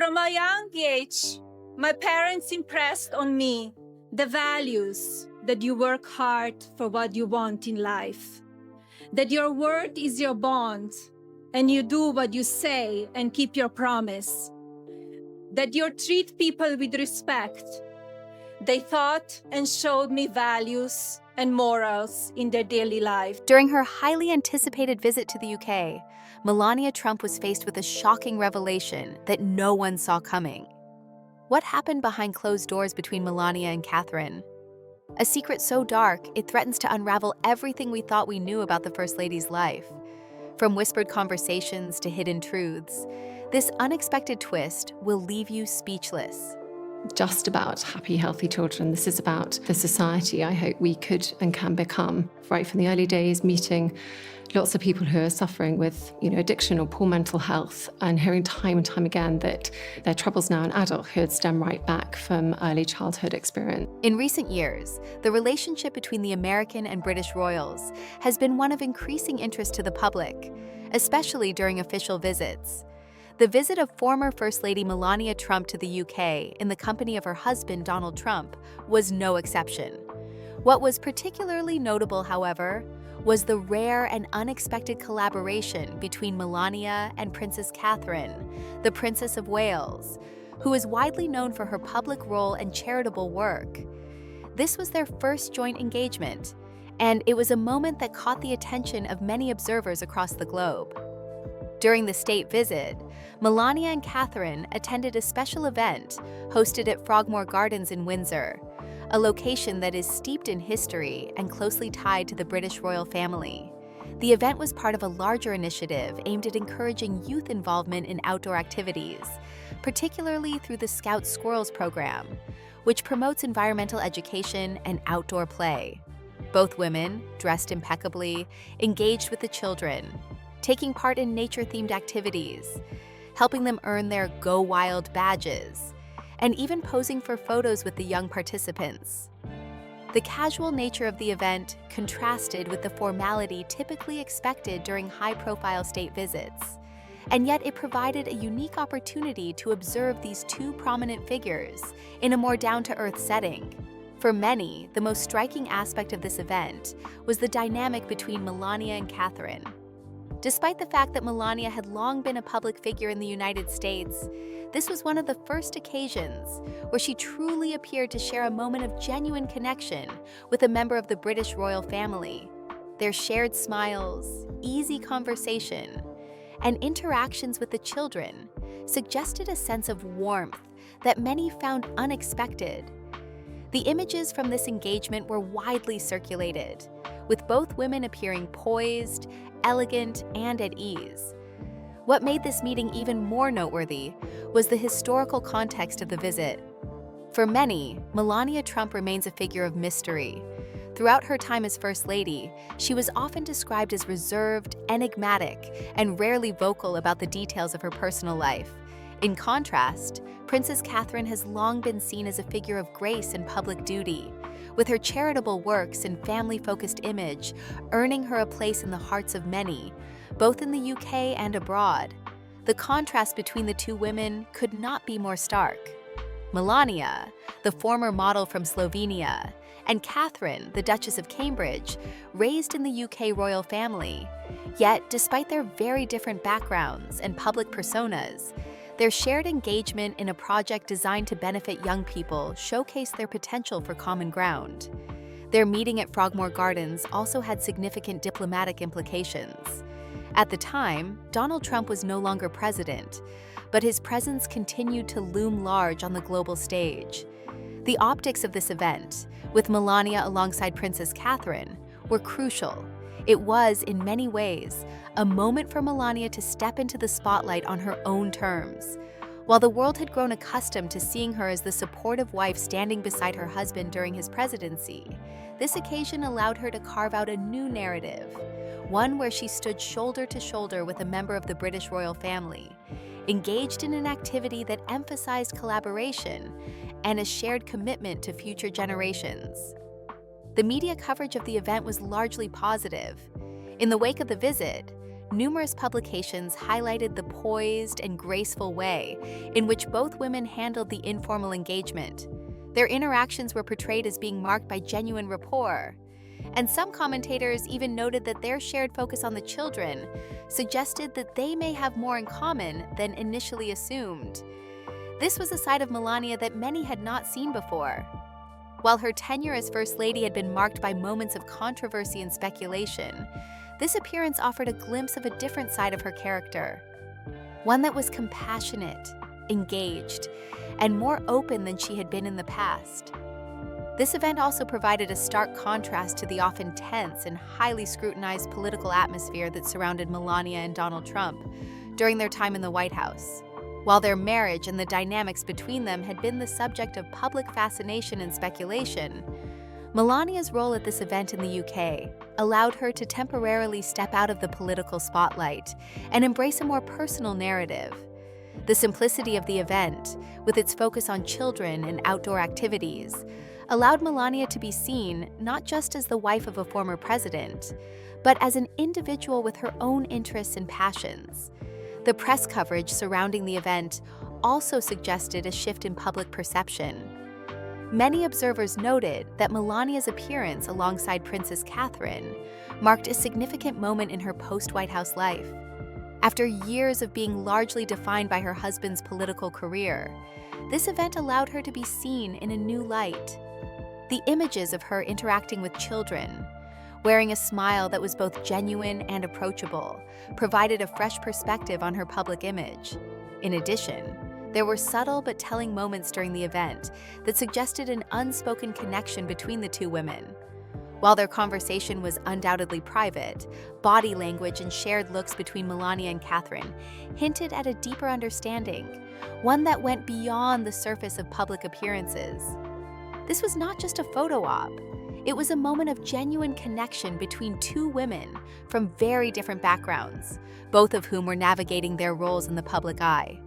From a young age, my parents impressed on me the values that you work hard for what you want in life, that your word is your bond, and you do what you say and keep your promise, that you treat people with respect. They taught and showed me values and morals in their daily life. During her highly anticipated visit to the UK, Melania Trump was faced with a shocking revelation that no one saw coming. What happened behind closed doors between Melania and Catherine? A secret so dark, it threatens to unravel everything we thought we knew about the First Lady's life. From whispered conversations to hidden truths, this unexpected twist will leave you speechless. Just about happy, healthy children. This is about the society I hope we could and can become. Right from the early days, meeting lots of people who are suffering with, addiction or poor mental health, and hearing time and time again that their troubles now in adulthood stem right back from early childhood experience. In recent years, the relationship between the American and British royals has been one of increasing interest to the public, especially during official visits. The visit of former First Lady Melania Trump to the UK in the company of her husband, Donald Trump, was no exception. What was particularly notable, however, was the rare and unexpected collaboration between Melania and Princess Catherine, the Princess of Wales, who is widely known for her public role and charitable work. This was their first joint engagement, and it was a moment that caught the attention of many observers across the globe. During the state visit, Melania and Catherine attended a special event hosted at Frogmore Gardens in Windsor, a location that is steeped in history and closely tied to the British royal family. The event was part of a larger initiative aimed at encouraging youth involvement in outdoor activities, particularly through the Scout Squirrels program, which promotes environmental education and outdoor play. Both women, dressed impeccably, engaged with the children, taking part in nature-themed activities, helping them earn their Go Wild badges, and even posing for photos with the young participants. The casual nature of the event contrasted with the formality typically expected during high-profile state visits, and yet it provided a unique opportunity to observe these two prominent figures in a more down-to-earth setting. For many, the most striking aspect of this event was the dynamic between Melania and Catherine. Despite the fact that Melania had long been a public figure in the United States, this was one of the first occasions where she truly appeared to share a moment of genuine connection with a member of the British royal family. Their shared smiles, easy conversation, and interactions with the children suggested a sense of warmth that many found unexpected. The images from this engagement were widely circulated, with both women appearing poised, elegant, and at ease. What made this meeting even more noteworthy was the historical context of the visit. For many, Melania Trump remains a figure of mystery. Throughout her time as First Lady, she was often described as reserved, enigmatic, and rarely vocal about the details of her personal life. In contrast, Princess Catherine has long been seen as a figure of grace and public duty, with her charitable works and family-focused image earning her a place in the hearts of many, both in the UK and abroad. The contrast between the two women could not be more stark. Melania, the former model from Slovenia, and Catherine, the Duchess of Cambridge, raised in the UK royal family. Yet, despite their very different backgrounds and public personas, their shared engagement in a project designed to benefit young people showcased their potential for common ground. Their meeting at Frogmore Gardens also had significant diplomatic implications. At the time, Donald Trump was no longer president, but his presence continued to loom large on the global stage. The optics of this event, with Melania alongside Princess Catherine, were crucial. It was, in many ways, a moment for Melania to step into the spotlight on her own terms. While the world had grown accustomed to seeing her as the supportive wife standing beside her husband during his presidency, this occasion allowed her to carve out a new narrative, one where she stood shoulder to shoulder with a member of the British royal family, engaged in an activity that emphasized collaboration and a shared commitment to future generations. The media coverage of the event was largely positive. In the wake of the visit, numerous publications highlighted the poised and graceful way in which both women handled the informal engagement. Their interactions were portrayed as being marked by genuine rapport, and some commentators even noted that their shared focus on the children suggested that they may have more in common than initially assumed. This was a side of Melania that many had not seen before. While her tenure as First Lady had been marked by moments of controversy and speculation, this appearance offered a glimpse of a different side of her character, one that was compassionate, engaged, and more open than she had been in the past. This event also provided a stark contrast to the often tense and highly scrutinized political atmosphere that surrounded Melania and Donald Trump during their time in the White House. While their marriage and the dynamics between them had been the subject of public fascination and speculation, Melania's role at this event in the UK allowed her to temporarily step out of the political spotlight and embrace a more personal narrative. The simplicity of the event, with its focus on children and outdoor activities, allowed Melania to be seen not just as the wife of a former president, but as an individual with her own interests and passions. The press coverage surrounding the event also suggested a shift in public perception. Many observers noted that Melania's appearance alongside Princess Catherine marked a significant moment in her post-White House life. After years of being largely defined by her husband's political career, this event allowed her to be seen in a new light. The images of her interacting with children, wearing a smile that was both genuine and approachable, provided a fresh perspective on her public image. In addition, there were subtle but telling moments during the event that suggested an unspoken connection between the two women. While their conversation was undoubtedly private, body language and shared looks between Melania and Catherine hinted at a deeper understanding, one that went beyond the surface of public appearances. This was not just a photo op. It was a moment of genuine connection between two women from very different backgrounds, both of whom were navigating their roles in the public eye.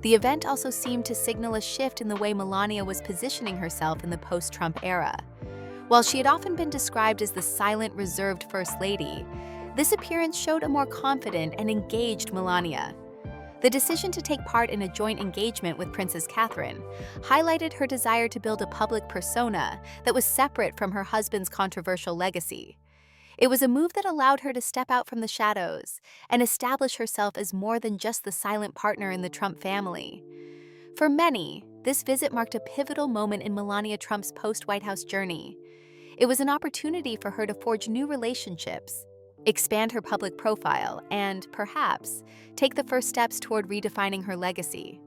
The event also seemed to signal a shift in the way Melania was positioning herself in the post-Trump era. While she had often been described as the silent, reserved First Lady, this appearance showed a more confident and engaged Melania. The decision to take part in a joint engagement with Princess Catherine highlighted her desire to build a public persona that was separate from her husband's controversial legacy. It was a move that allowed her to step out from the shadows and establish herself as more than just the silent partner in the Trump family. For many, this visit marked a pivotal moment in Melania Trump's post-White House journey. It was an opportunity for her to forge new relationships, expand her public profile, and, perhaps, take the first steps toward redefining her legacy.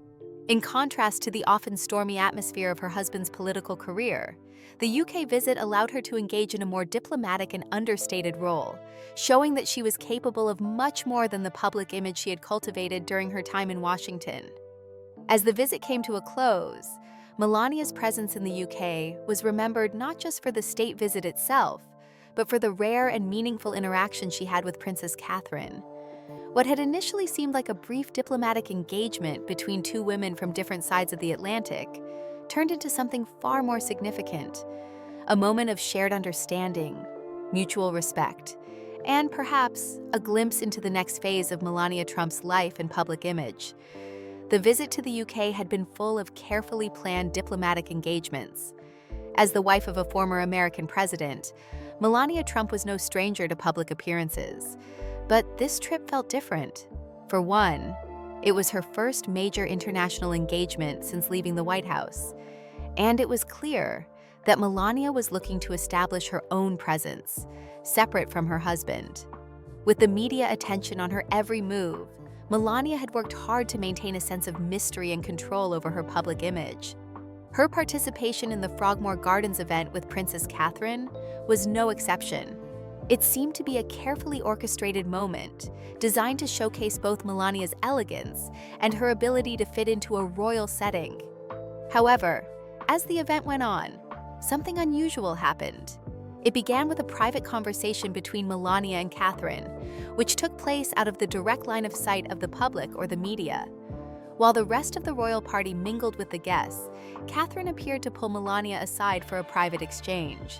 In contrast to the often stormy atmosphere of her husband's political career, the UK visit allowed her to engage in a more diplomatic and understated role, showing that she was capable of much more than the public image she had cultivated during her time in Washington. As the visit came to a close, Melania's presence in the UK was remembered not just for the state visit itself, but for the rare and meaningful interaction she had with Princess Catherine. What had initially seemed like a brief diplomatic engagement between two women from different sides of the Atlantic turned into something far more significant, a moment of shared understanding, mutual respect, and perhaps a glimpse into the next phase of Melania Trump's life and public image. The visit to the UK had been full of carefully planned diplomatic engagements. As the wife of a former American president, Melania Trump was no stranger to public appearances. But this trip felt different. For one, it was her first major international engagement since leaving the White House. And it was clear that Melania was looking to establish her own presence, separate from her husband. With the media attention on her every move, Melania had worked hard to maintain a sense of mystery and control over her public image. Her participation in the Frogmore Gardens event with Princess Catherine was no exception. It seemed to be a carefully orchestrated moment, designed to showcase both Melania's elegance and her ability to fit into a royal setting. However, as the event went on, something unusual happened. It began with a private conversation between Melania and Catherine, which took place out of the direct line of sight of the public or the media. While the rest of the royal party mingled with the guests, Catherine appeared to pull Melania aside for a private exchange.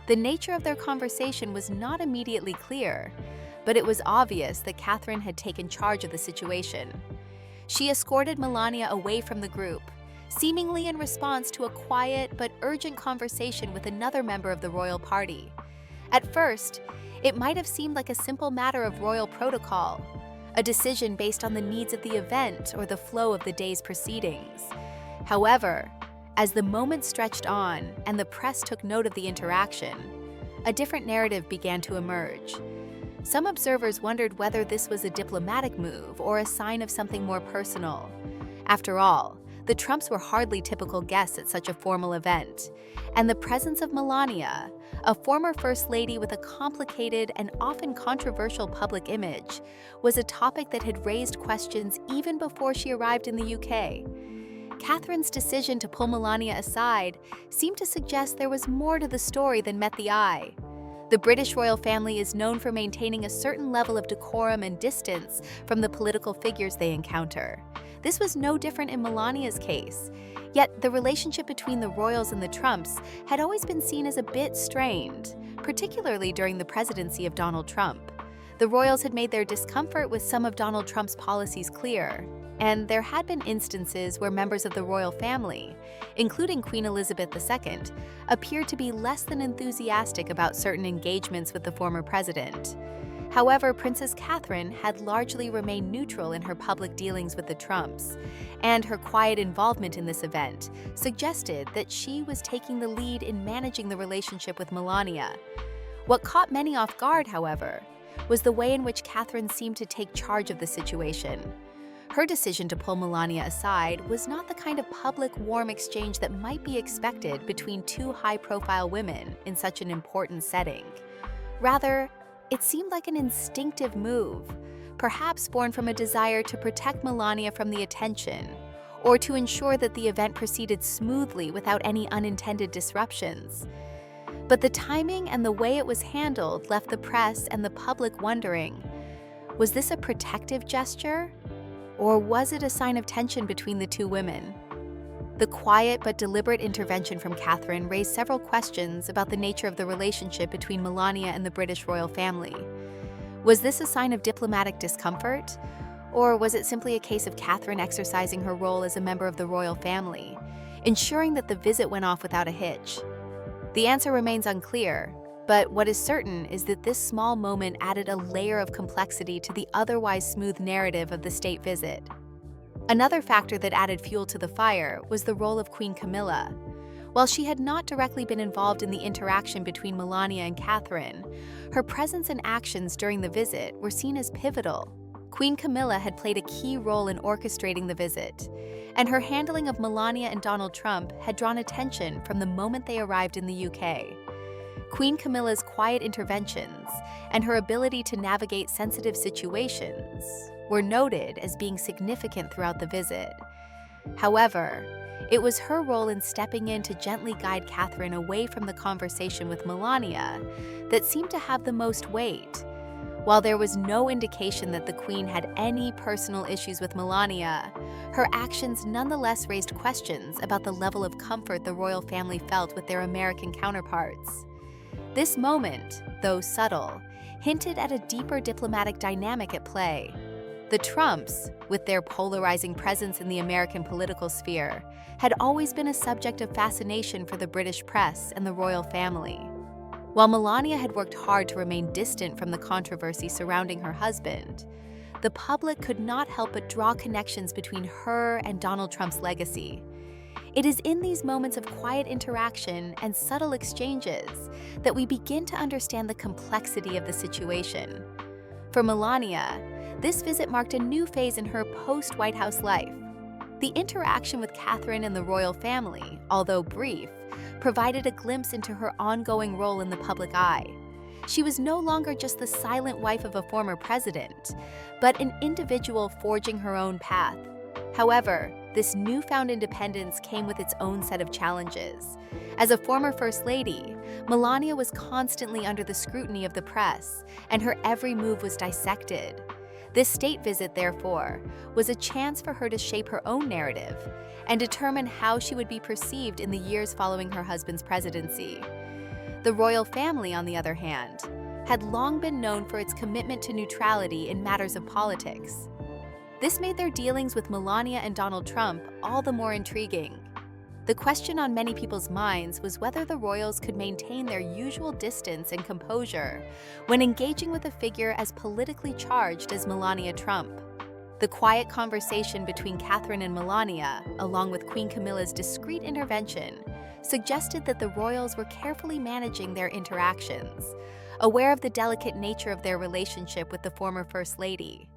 The nature of their conversation was not immediately clear, but it was obvious that Catherine had taken charge of the situation. She escorted Melania away from the group, seemingly in response to a quiet but urgent conversation with another member of the royal party. At first, it might have seemed like a simple matter of royal protocol, a decision based on the needs of the event or the flow of the day's proceedings. However, as the moment stretched on and the press took note of the interaction, a different narrative began to emerge. Some observers wondered whether this was a diplomatic move or a sign of something more personal. After all, the Trumps were hardly typical guests at such a formal event, and the presence of Melania, a former First Lady with a complicated and often controversial public image, was a topic that had raised questions even before she arrived in the UK. Catherine's decision to pull Melania aside seemed to suggest there was more to the story than met the eye. The British royal family is known for maintaining a certain level of decorum and distance from the political figures they encounter. This was no different in Melania's case. Yet the relationship between the royals and the Trumps had always been seen as a bit strained, particularly during the presidency of Donald Trump. The royals had made their discomfort with some of Donald Trump's policies clear, and there had been instances where members of the royal family, including Queen Elizabeth II, appeared to be less than enthusiastic about certain engagements with the former president. However, Princess Catherine had largely remained neutral in her public dealings with the Trumps, and her quiet involvement in this event suggested that she was taking the lead in managing the relationship with Melania. What caught many off guard, however, was the way in which Catherine seemed to take charge of the situation. Her decision to pull Melania aside was not the kind of public, warm exchange that might be expected between two high-profile women in such an important setting. Rather, it seemed like an instinctive move, perhaps born from a desire to protect Melania from the attention, or to ensure that the event proceeded smoothly without any unintended disruptions. But the timing and the way it was handled left the press and the public wondering, was this a protective gesture? Or was it a sign of tension between the two women? The quiet but deliberate intervention from Catherine raised several questions about the nature of the relationship between Melania and the British royal family. Was this a sign of diplomatic discomfort? Or was it simply a case of Catherine exercising her role as a member of the royal family, ensuring that the visit went off without a hitch? The answer remains unclear, but what is certain is that this small moment added a layer of complexity to the otherwise smooth narrative of the state visit. Another factor that added fuel to the fire was the role of Queen Camilla. While she had not directly been involved in the interaction between Melania and Catherine, her presence and actions during the visit were seen as pivotal. Queen Camilla had played a key role in orchestrating the visit, and her handling of Melania and Donald Trump had drawn attention from the moment they arrived in the UK. Queen Camilla's quiet interventions and her ability to navigate sensitive situations were noted as being significant throughout the visit. However, it was her role in stepping in to gently guide Catherine away from the conversation with Melania that seemed to have the most weight. While there was no indication that the Queen had any personal issues with Melania, her actions nonetheless raised questions about the level of comfort the royal family felt with their American counterparts. This moment, though subtle, hinted at a deeper diplomatic dynamic at play. The Trumps, with their polarizing presence in the American political sphere, had always been a subject of fascination for the British press and the royal family. While Melania had worked hard to remain distant from the controversy surrounding her husband, the public could not help but draw connections between her and Donald Trump's legacy. It is in these moments of quiet interaction and subtle exchanges that we begin to understand the complexity of the situation. For Melania, this visit marked a new phase in her post-White House life. The interaction with Catherine and the royal family, although brief, provided a glimpse into her ongoing role in the public eye. She was no longer just the silent wife of a former president, but an individual forging her own path. However, this newfound independence came with its own set of challenges. As a former First Lady, Melania was constantly under the scrutiny of the press, and her every move was dissected. This state visit, therefore, was a chance for her to shape her own narrative and determine how she would be perceived in the years following her husband's presidency. The royal family, on the other hand, had long been known for its commitment to neutrality in matters of politics. This made their dealings with Melania and Donald Trump all the more intriguing. The question on many people's minds was whether the royals could maintain their usual distance and composure when engaging with a figure as politically charged as Melania Trump. The quiet conversation between Catherine and Melania, along with Queen Camilla's discreet intervention, suggested that the royals were carefully managing their interactions, aware of the delicate nature of their relationship with the former First Lady.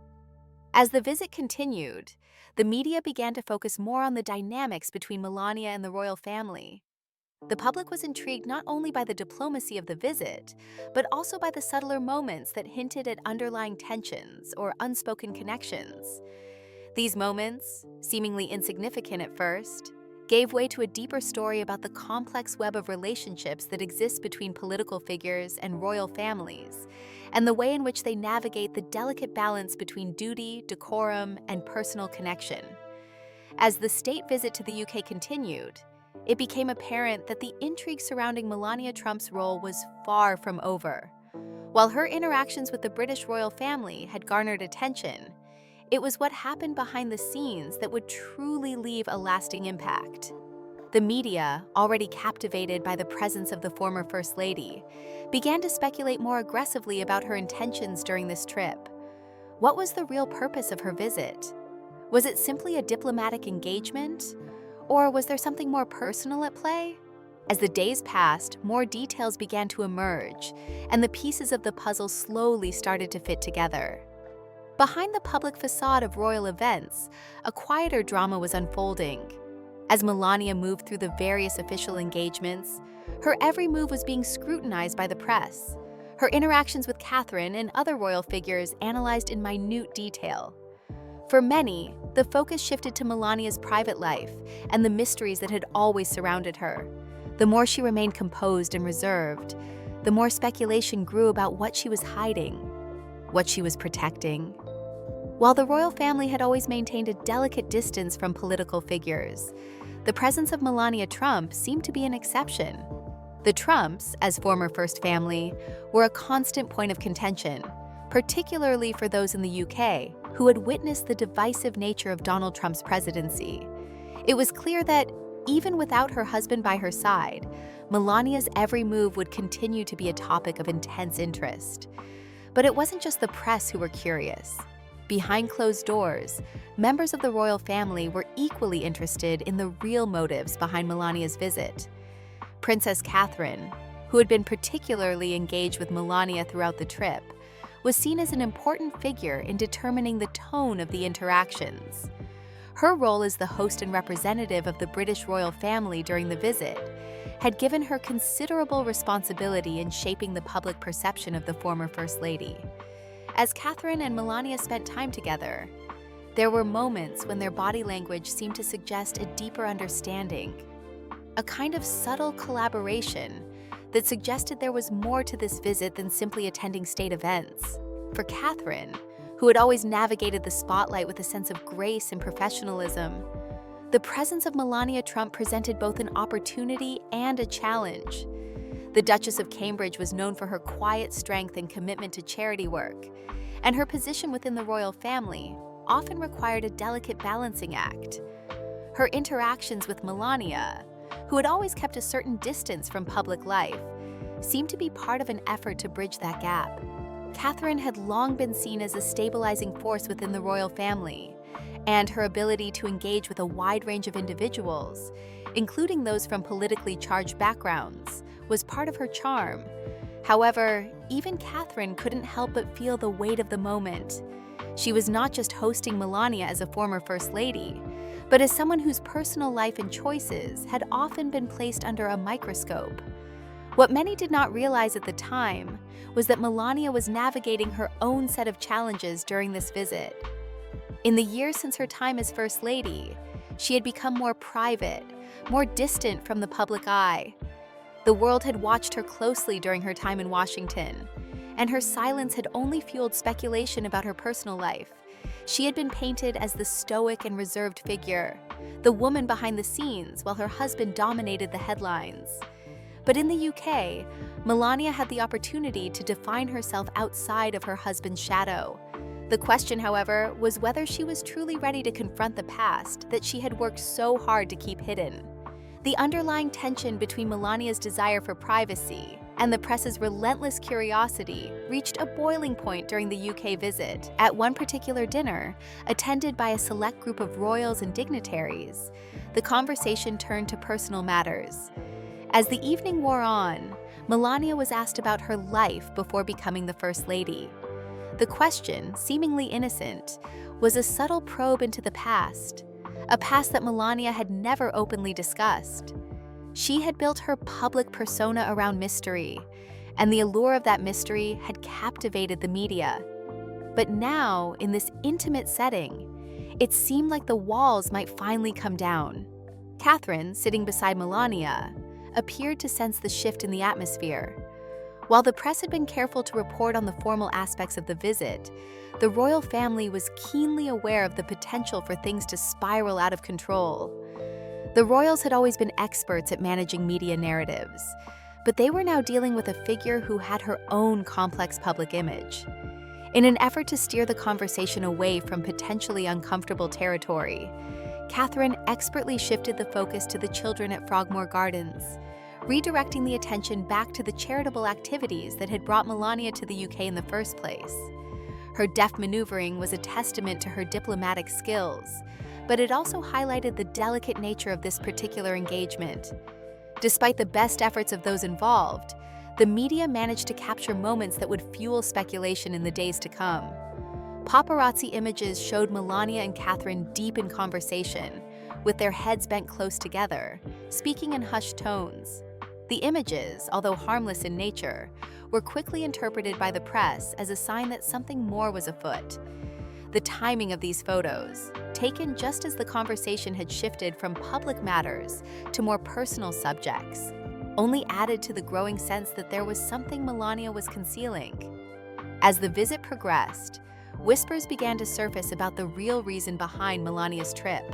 As the visit continued, the media began to focus more on the dynamics between Melania and the royal family. The public was intrigued not only by the diplomacy of the visit, but also by the subtler moments that hinted at underlying tensions or unspoken connections. These moments, seemingly insignificant at first, gave way to a deeper story about the complex web of relationships that exists between political figures and royal families, and the way in which they navigate the delicate balance between duty, decorum, and personal connection. As the state visit to the UK continued, it became apparent that the intrigue surrounding Melania Trump's role was far from over. While her interactions with the British royal family had garnered attention, it was what happened behind the scenes that would truly leave a lasting impact. The media, already captivated by the presence of the former First Lady, began to speculate more aggressively about her intentions during this trip. What was the real purpose of her visit? Was it simply a diplomatic engagement? Or was there something more personal at play? As the days passed, more details began to emerge, and the pieces of the puzzle slowly started to fit together. Behind the public facade of royal events, a quieter drama was unfolding. As Melania moved through the various official engagements, her every move was being scrutinized by the press, her interactions with Catherine and other royal figures analyzed in minute detail. For many, the focus shifted to Melania's private life and the mysteries that had always surrounded her. The more she remained composed and reserved, the more speculation grew about what she was hiding, what she was protecting. While the royal family had always maintained a delicate distance from political figures, the presence of Melania Trump seemed to be an exception. The Trumps, as former First Family, were a constant point of contention, particularly for those in the UK who had witnessed the divisive nature of Donald Trump's presidency. It was clear that, even without her husband by her side, Melania's every move would continue to be a topic of intense interest. But it wasn't just the press who were curious. Behind closed doors, members of the royal family were equally interested in the real motives behind Melania's visit. Princess Catherine, who had been particularly engaged with Melania throughout the trip, was seen as an important figure in determining the tone of the interactions. Her role as the host and representative of the British royal family during the visit had given her considerable responsibility in shaping the public perception of the former First Lady. As Catherine and Melania spent time together, there were moments when their body language seemed to suggest a deeper understanding, a kind of subtle collaboration that suggested there was more to this visit than simply attending state events. For Catherine, who had always navigated the spotlight with a sense of grace and professionalism, the presence of Melania Trump presented both an opportunity and a challenge. The Duchess of Cambridge was known for her quiet strength and commitment to charity work, and her position within the royal family often required a delicate balancing act. Her interactions with Melania, who had always kept a certain distance from public life, seemed to be part of an effort to bridge that gap. Catherine had long been seen as a stabilizing force within the royal family, and her ability to engage with a wide range of individuals, including those from politically charged backgrounds, was part of her charm. However, even Catherine couldn't help but feel the weight of the moment. She was not just hosting Melania as a former First Lady, but as someone whose personal life and choices had often been placed under a microscope. What many did not realize at the time was that Melania was navigating her own set of challenges during this visit. In the years since her time as First Lady, she had become more private, more distant from the public eye. The world had watched her closely during her time in Washington, and her silence had only fueled speculation about her personal life. She had been painted as the stoic and reserved figure, the woman behind the scenes while her husband dominated the headlines. But in the UK, Melania had the opportunity to define herself outside of her husband's shadow. The question, however, was whether she was truly ready to confront the past that she had worked so hard to keep hidden. The underlying tension between Melania's desire for privacy and the press's relentless curiosity reached a boiling point during the UK visit. At one particular dinner, attended by a select group of royals and dignitaries, the conversation turned to personal matters. As the evening wore on, Melania was asked about her life before becoming the First Lady. The question, seemingly innocent, was a subtle probe into the past, a past that Melania had never openly discussed. She had built her public persona around mystery, and the allure of that mystery had captivated the media. But now, in this intimate setting, it seemed like the walls might finally come down. Catherine, sitting beside Melania, appeared to sense the shift in the atmosphere. While the press had been careful to report on the formal aspects of the visit, the royal family was keenly aware of the potential for things to spiral out of control. The royals had always been experts at managing media narratives, but they were now dealing with a figure who had her own complex public image. In an effort to steer the conversation away from potentially uncomfortable territory, Catherine expertly shifted the focus to the children at Frogmore Gardens, redirecting the attention back to the charitable activities that had brought Melania to the UK in the first place. Her deft maneuvering was a testament to her diplomatic skills, but it also highlighted the delicate nature of this particular engagement. Despite the best efforts of those involved, the media managed to capture moments that would fuel speculation in the days to come. Paparazzi images showed Melania and Catherine deep in conversation, with their heads bent close together, speaking in hushed tones. The images, although harmless in nature, were quickly interpreted by the press as a sign that something more was afoot. The timing of these photos, taken just as the conversation had shifted from public matters to more personal subjects, only added to the growing sense that there was something Melania was concealing. As the visit progressed, whispers began to surface about the real reason behind Melania's trip.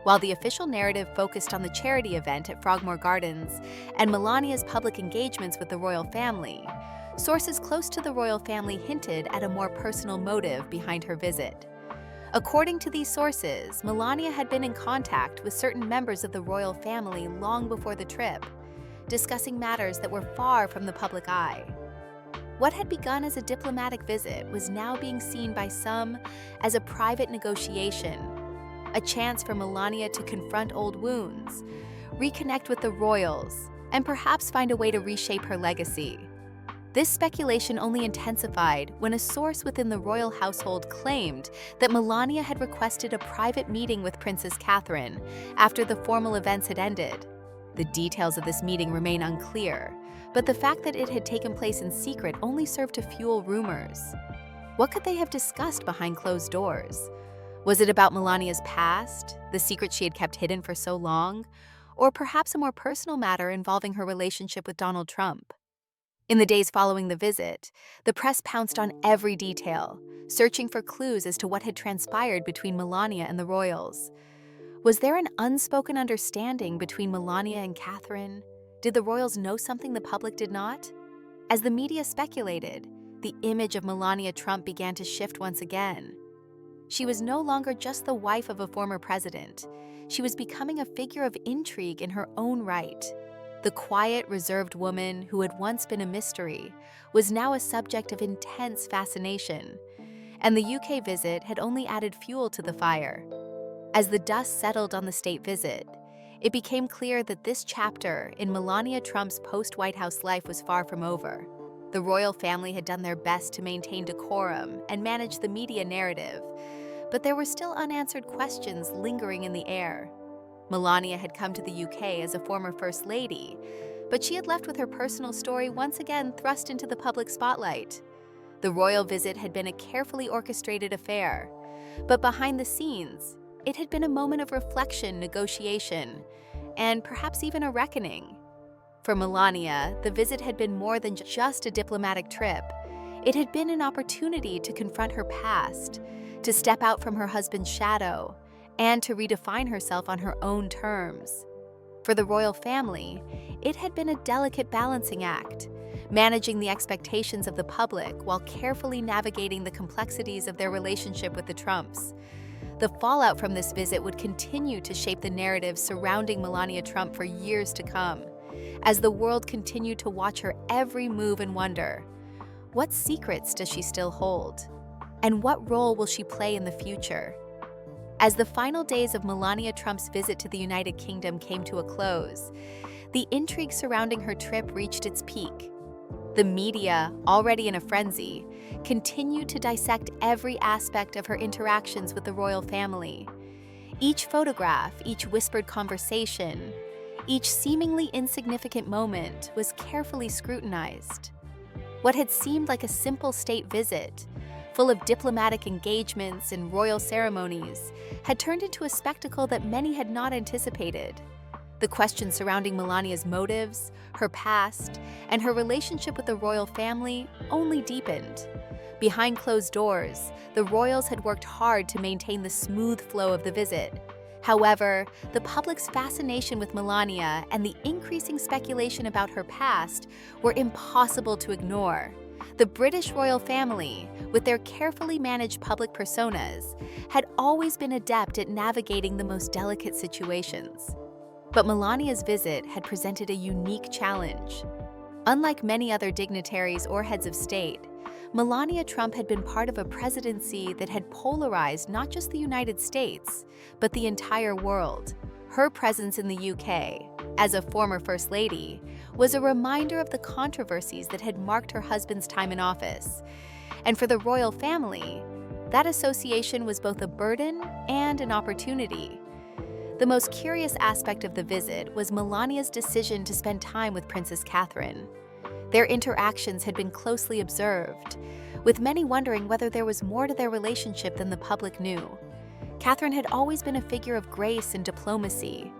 While the official narrative focused on the charity event at Frogmore Gardens and Melania's public engagements with the royal family, sources close to the royal family hinted at a more personal motive behind her visit. According to these sources, Melania had been in contact with certain members of the royal family long before the trip, discussing matters that were far from the public eye. What had begun as a diplomatic visit was now being seen by some as a private negotiation, a chance for Melania to confront old wounds, reconnect with the royals, and perhaps find a way to reshape her legacy. This speculation only intensified when a source within the royal household claimed that Melania had requested a private meeting with Princess Catherine after the formal events had ended. The details of this meeting remain unclear, but the fact that it had taken place in secret only served to fuel rumors. What could they have discussed behind closed doors? Was it about Melania's past, the secret she had kept hidden for so long, or perhaps a more personal matter involving her relationship with Donald Trump? In the days following the visit, the press pounced on every detail, searching for clues as to what had transpired between Melania and the royals. Was there an unspoken understanding between Melania and Catherine? Did the royals know something the public did not? As the media speculated, the image of Melania Trump began to shift once again. She was no longer just the wife of a former president. She was becoming a figure of intrigue in her own right. The quiet, reserved woman who had once been a mystery was now a subject of intense fascination, and the UK visit had only added fuel to the fire. As the dust settled on the state visit, it became clear that this chapter in Melania Trump's post-White House life was far from over. The royal family had done their best to maintain decorum and manage the media narrative, but there were still unanswered questions lingering in the air. Melania had come to the UK as a former First Lady, but she had left with her personal story once again thrust into the public spotlight. The royal visit had been a carefully orchestrated affair, but behind the scenes, it had been a moment of reflection, negotiation, and perhaps even a reckoning. For Melania, the visit had been more than just a diplomatic trip. It had been an opportunity to confront her past, to step out from her husband's shadow, and to redefine herself on her own terms. For the royal family, it had been a delicate balancing act, managing the expectations of the public while carefully navigating the complexities of their relationship with the Trumps. The fallout from this visit would continue to shape the narrative surrounding Melania Trump for years to come, as the world continued to watch her every move and wonder, what secrets does she still hold? And what role will she play in the future? As the final days of Melania Trump's visit to the United Kingdom came to a close, the intrigue surrounding her trip reached its peak. The media, already in a frenzy, continued to dissect every aspect of her interactions with the royal family. Each photograph, each whispered conversation, each seemingly insignificant moment was carefully scrutinized. What had seemed like a simple state visit, full of diplomatic engagements and royal ceremonies, had turned into a spectacle that many had not anticipated. The questions surrounding Melania's motives, her past, and her relationship with the royal family only deepened. Behind closed doors, the royals had worked hard to maintain the smooth flow of the visit. However, the public's fascination with Melania and the increasing speculation about her past were impossible to ignore. The British royal family, with their carefully managed public personas, had always been adept at navigating the most delicate situations. But Melania's visit had presented a unique challenge. Unlike many other dignitaries or heads of state, Melania Trump had been part of a presidency that had polarized not just the United States, but the entire world. Her presence in the UK, as a former First Lady, was a reminder of the controversies that had marked her husband's time in office. And for the royal family, that association was both a burden and an opportunity. The most curious aspect of the visit was Melania's decision to spend time with Princess Catherine. Their interactions had been closely observed, with many wondering whether there was more to their relationship than the public knew. Catherine had always been a figure of grace and diplomacy,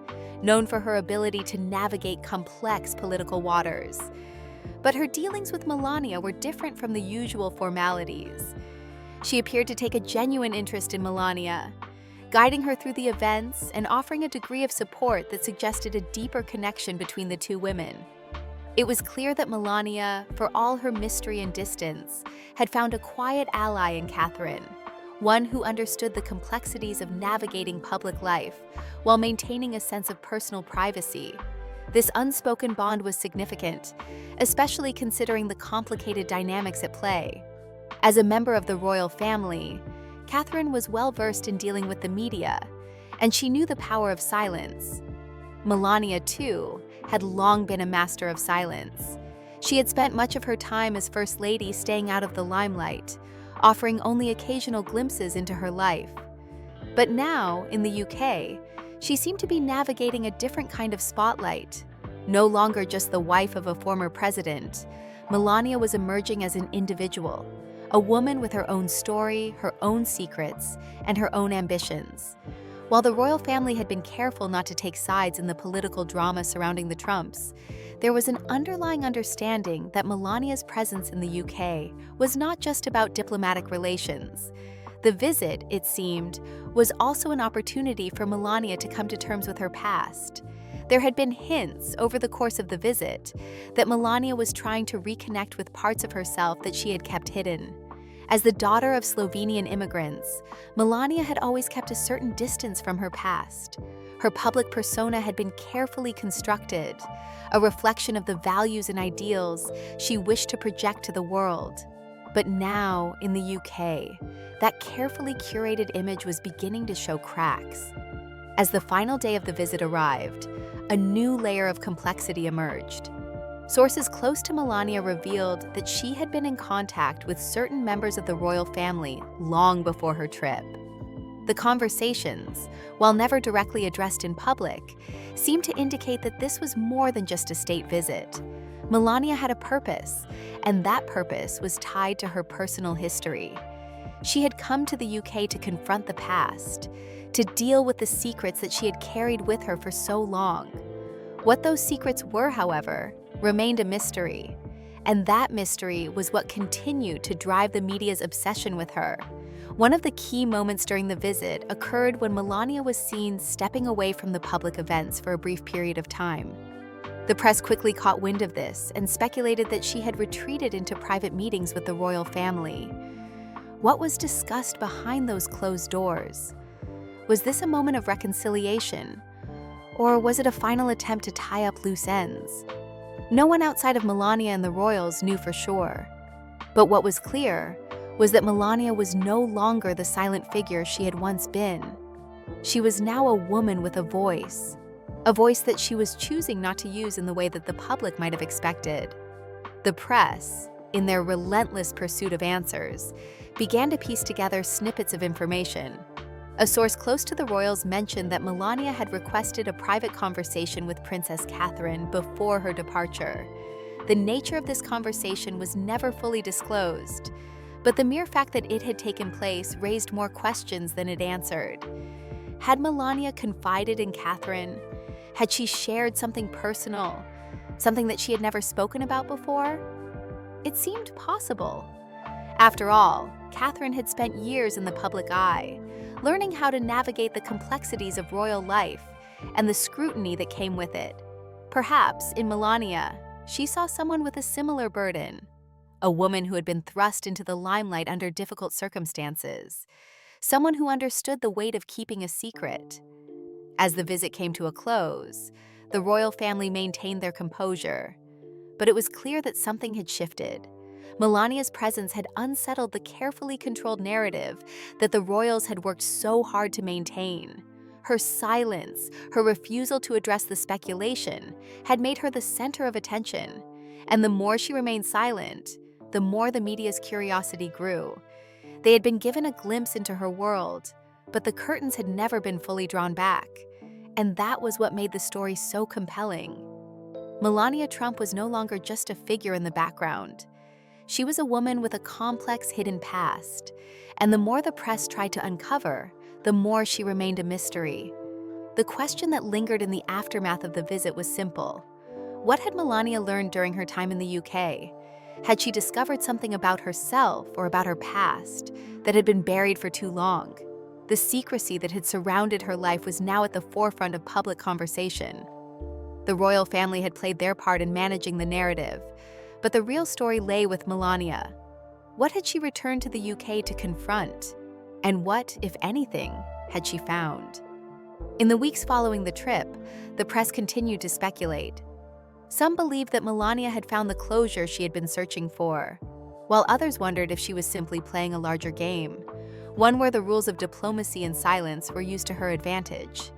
known for her ability to navigate complex political waters. But her dealings with Melania were different from the usual formalities. She appeared to take a genuine interest in Melania, guiding her through the events and offering a degree of support that suggested a deeper connection between the two women. It was clear that Melania, for all her mystery and distance, had found a quiet ally in Catherine, one who understood the complexities of navigating public life while maintaining a sense of personal privacy. This unspoken bond was significant, especially considering the complicated dynamics at play. As a member of the royal family, Catherine was well-versed in dealing with the media, and she knew the power of silence. Melania, too, had long been a master of silence. She had spent much of her time as First Lady staying out of the limelight, offering only occasional glimpses into her life. But now, in the UK, she seemed to be navigating a different kind of spotlight. No longer just the wife of a former president, Melania was emerging as an individual, a woman with her own story, her own secrets, and her own ambitions. While the royal family had been careful not to take sides in the political drama surrounding the Trumps, there was an underlying understanding that Melania's presence in the UK was not just about diplomatic relations. The visit, it seemed, was also an opportunity for Melania to come to terms with her past. There had been hints over the course of the visit that Melania was trying to reconnect with parts of herself that she had kept hidden. As the daughter of Slovenian immigrants, Melania had always kept a certain distance from her past. Her public persona had been carefully constructed, a reflection of the values and ideals she wished to project to the world. But now, in the UK, that carefully curated image was beginning to show cracks. As the final day of the visit arrived, a new layer of complexity emerged. Sources close to Melania revealed that she had been in contact with certain members of the royal family long before her trip. The conversations, while never directly addressed in public, seemed to indicate that this was more than just a state visit. Melania had a purpose, and that purpose was tied to her personal history. She had come to the UK to confront the past, to deal with the secrets that she had carried with her for so long. What those secrets were, however, remained a mystery, and that mystery was what continued to drive the media's obsession with her. One of the key moments during the visit occurred when Melania was seen stepping away from the public events for a brief period of time. The press quickly caught wind of this and speculated that she had retreated into private meetings with the royal family. What was discussed behind those closed doors? Was this a moment of reconciliation? Or was it a final attempt to tie up loose ends? No one outside of Melania and the royals knew for sure. But what was clear was that Melania was no longer the silent figure she had once been. She was now a woman with a voice that she was choosing not to use in the way that the public might have expected. The press, in their relentless pursuit of answers, began to piece together snippets of information. A source close to the royals mentioned that Melania had requested a private conversation with Princess Catherine before her departure. The nature of this conversation was never fully disclosed, but the mere fact that it had taken place raised more questions than it answered. Had Melania confided in Catherine? Had she shared something personal, something that she had never spoken about before? It seemed possible. After all, Catherine had spent years in the public eye, learning how to navigate the complexities of royal life and the scrutiny that came with it. Perhaps, in Melania, she saw someone with a similar burden, a woman who had been thrust into the limelight under difficult circumstances, someone who understood the weight of keeping a secret. As the visit came to a close, the royal family maintained their composure, but it was clear that something had shifted. Melania's presence had unsettled the carefully controlled narrative that the royals had worked so hard to maintain. Her silence, her refusal to address the speculation, had made her the center of attention, and the more she remained silent, the more the media's curiosity grew. They had been given a glimpse into her world, but the curtains had never been fully drawn back, and that was what made the story so compelling. Melania Trump was no longer just a figure in the background. She was a woman with a complex hidden past, and the more the press tried to uncover, the more she remained a mystery. The question that lingered in the aftermath of the visit was simple. What had Melania learned during her time in the UK? Had she discovered something about herself or about her past that had been buried for too long? The secrecy that had surrounded her life was now at the forefront of public conversation. The royal family had played their part in managing the narrative, but the real story lay with Melania. What had she returned to the UK to confront? And what, if anything, had she found? In the weeks following the trip, the press continued to speculate. Some believed that Melania had found the closure she had been searching for, while others wondered if she was simply playing a larger game, one where the rules of diplomacy and silence were used to her advantage.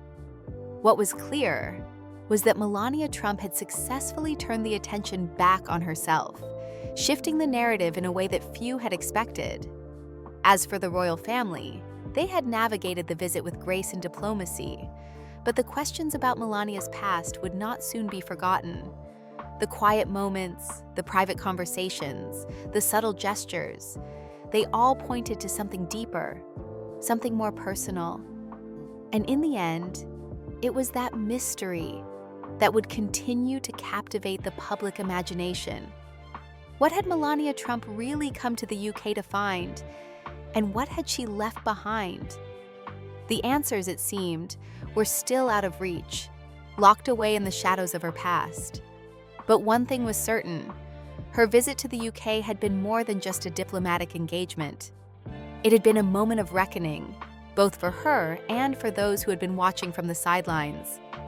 What was clear was that Melania Trump had successfully turned the attention back on herself, shifting the narrative in a way that few had expected. As for the royal family, they had navigated the visit with grace and diplomacy, but the questions about Melania's past would not soon be forgotten. The quiet moments, the private conversations, the subtle gestures, they all pointed to something deeper, something more personal. And in the end, it was that mystery that would continue to captivate the public imagination. What had Melania Trump really come to the UK to find? And what had she left behind? The answers, it seemed, were still out of reach, locked away in the shadows of her past. But one thing was certain: her visit to the UK had been more than just a diplomatic engagement. It had been a moment of reckoning, both for her and for those who had been watching from the sidelines.